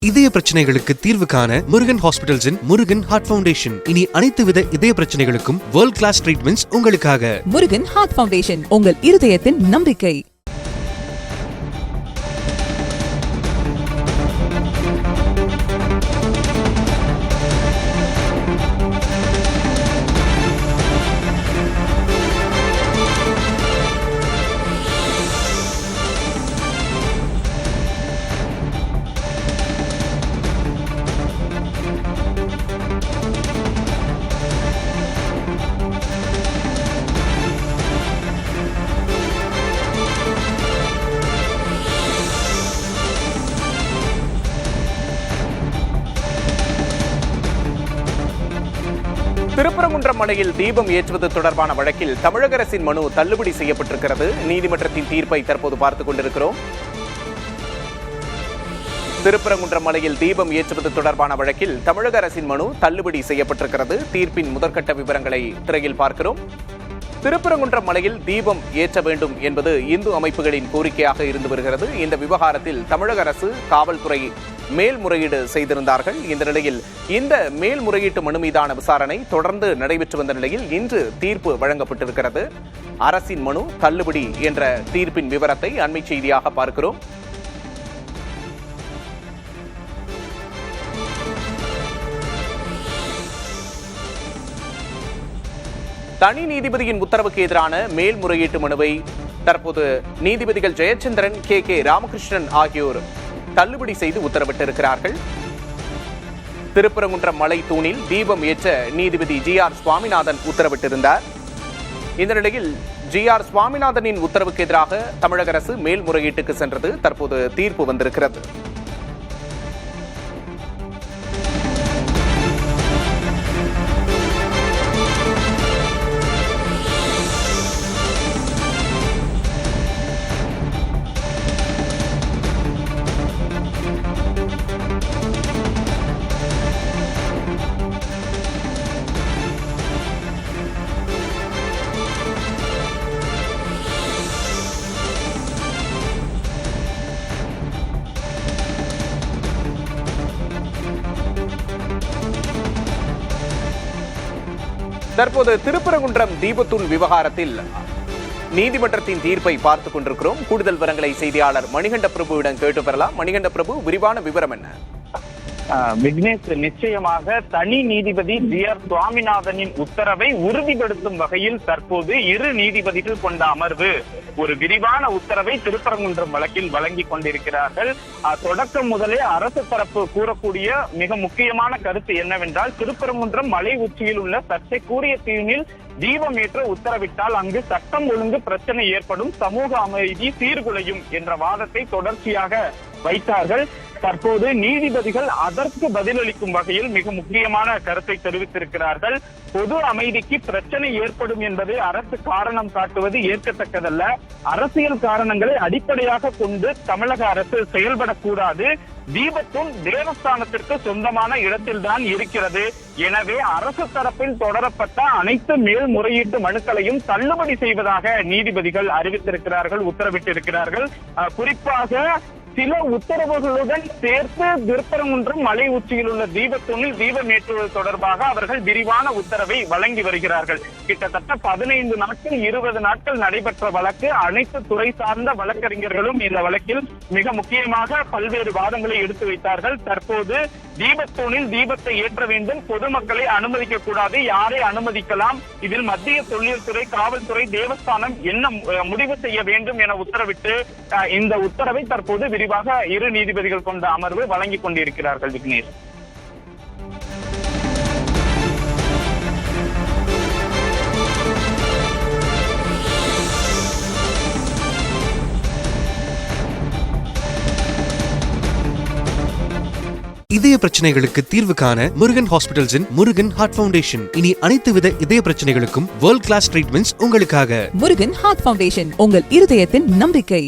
இதய பிரச்சனைகளுக்கு தீர்வு காண முருகன் ஹாஸ்பிடல்ஸின் முருகன் ஹார்ட் ஃபவுண்டேஷன். இனி அனைத்து வித இதய பிரச்சனைகளுக்கும் வேர்ல்ட் கிளாஸ் ட்ரீட்மெண்ட்ஸ் உங்களுக்காக. முருகன் ஹார்ட் ஃபவுண்டேஷன், உங்கள் இருதயத்தின் நம்பிக்கை. திருப்பரங்குன்றம் மலையில் தீபம் ஏற்றுவது தொடர்பான வழக்கில் தமிழக அரசின் மனு தள்ளுபடி செய்யப்பட்டிருக்கிறது. நீதிமன்றத்தின் தீர்ப்பை தற்போது பார்த்துக் கொண்டிருக்கிறோம். திருப்பரங்குன்றம் மலையில் தீபம் ஏற்றுவது தொடர்பான வழக்கில் தமிழக அரசின் மனு தள்ளுபடி செய்யப்பட்டிருக்கிறது. தீர்ப்பின் முதற்கட்ட விவரங்களை திரையில் பார்க்கிறோம். திருப்பரங்குன்றம் மலையில் தீபம் ஏற்ற வேண்டும் என்பது இந்து அமைப்புகளின் கோரிக்கையாக இருந்து வருகிறது. இந்த விவகாரத்தில் தமிழக அரசு, காவல்துறை மேல்முறையீடு செய்திருந்தார்கள். இந்த நிலையில் இந்த மேல்முறையீட்டு மனு மீதான விசாரணை தொடர்ந்து நடைபெற்று வந்த நிலையில் இன்று தீர்ப்பு வழங்கப்பட்டிருக்கிறது. அரசின் மனு தள்ளுபடி என்ற தீர்ப்பின் விவரத்தை அண்மை செய்தியாக பார்க்கிறோம். தனி நீதிபதியின் உத்தரவுக்கு எதிரான மேல்முறையீட்டு மனுவை தற்போது நீதிபதிகள் ஜெயச்சந்திரன், கே ராமகிருஷ்ணன் ஆகியோர் தள்ளுபடி செய்து உத்தரவிட்டிருக்கிறார்கள். திருப்பரங்குன்றம் மலை தூணில் தீபம் ஏற்ற நீதிபதி GR சுவாமிநாதன் உத்தரவிட்டிருந்தார். இந்த நிலையில் GR சுவாமிநாதனின் உத்தரவுக்கு எதிராக தமிழக அரசு மேல்முறையீட்டுக்கு சென்றது. தற்போது தீர்ப்பு வந்திருக்கிறது. தற்போது திருப்பரங்குன்றம் தீபத்தூண் விவகாரத்தில் நீதிமன்றத்தின் தீர்ப்பை பார்த்துக் கொண்டிருக்கிறோம். கூடுதல் விவரங்களை செய்தியாளர் மணிகண்ட பிரபுவிடம் கேட்டு பெறலாம். மணிகண்ட பிரபு, விரிவான விவரம் என்ன? விக்னேஷ், நிச்சயமாக தனி நீதிபதி GR சுவாமிநாதனின் உத்தரவை உறுதிப்படுத்தும் வகையில் தற்போது இரு நீதிபதிகள் கொண்ட அமர்வு ஒரு விரிவான உத்தரவை திருப்பரங்குன்றம் வழக்கில் வழங்கி கொண்டிருக்கிறார்கள். தொடக்கம் முதலே அரசு தரப்பு கூறக்கூடிய மிக முக்கியமான கருத்து என்னவென்றால், திருப்பரங்குன்றம் மலை உச்சியில் உள்ள சர்ச்சைக்குரிய தீனில் தீபம் ஏற்ற உத்தரவிட்டால் அங்கு சட்டம் ஒழுங்கு பிரச்சனை ஏற்படும், சமூக அமைதி சீர்குலையும் என்ற வாதத்தை தொடர்ச்சியாக வைத்தார்கள். தற்போது நீதிபதிகள் அதற்கு பதிலளிக்கும் வகையில் மிக முக்கியமான கருத்தை தெரிவித்திருக்கிறார்கள். பொது அமைதிக்கு பிரச்சனை ஏற்படும் என்பதை அரசு காரணம் காட்டுவது ஏற்கத்தக்கதல்ல. அரசியல் காரணங்களை அடிப்படையாக கொண்டு தமிழக அரசு செயல்படக்கூடாது. தீபத்தூண் தேவஸ்தானத்திற்கு சொந்தமான இடத்தில்தான் இருக்கிறது. எனவே அரசு தரப்பில் தொடரப்பட்ட அனைத்து மேல்முறையீட்டு மனுக்களையும் தள்ளுபடி செய்வதாக நீதிபதிகள் அறிவித்திருக்கிறார்கள், உத்தரவிட்டிருக்கிறார்கள். குறிப்பாக சில உத்தரவுகளுடன் சேர்த்து திருப்பரங்குன்றம் மலை உச்சியில் உள்ள தீபத்தூணில் தீபம் ஏற்றுவது தொடர்பாக அவர்கள் விரிவான உத்தரவை வழங்கி வருகிறார்கள். கிட்டத்தட்ட 15 நாட்கள் 20 நாட்கள் நடைபெற்ற வழக்கு. அனைத்து துறை சார்ந்த வழக்கறிஞர்களும் இந்த வழக்கில் மிக முக்கியமாக பல்வேறு வாதங்களை எடுத்து வைத்தார்கள். தற்போது தீபத்தூணில் தீபத்தை ஏற்ற வேண்டும், பொதுமக்களை அனுமதிக்க கூடாது, யாரை அனுமதிக்கலாம், இதில் மத்திய தொழில்துறை, காவல்துறை, தேவஸ்தானம் என்ன முடிவு செய்ய வேண்டும் என உத்தரவிட்டு இந்த உத்தரவை தற்போது விரிவாக இரு நீதிபதிகள் கொண்ட அமர்வு வழங்கிக் கொண்டிருக்கிறார்கள். விக்னேஷ், இதய பிரச்சனைகளுக்கு தீர்வு காண முருகன் ஹாஸ்பிடல்ஸின் முருகன் ஹார்ட் ஃபவுண்டேஷன். இனி அனைத்து வித இதய பிரச்சனைகளுக்கும் வேர்ல்ட் கிளாஸ் ட்ரீட்மெண்ட்ஸ் உங்களுக்காக. முருகன் ஹார்ட் ஃபவுண்டேஷன், உங்கள் இருதயத்தின் நம்பிக்கை.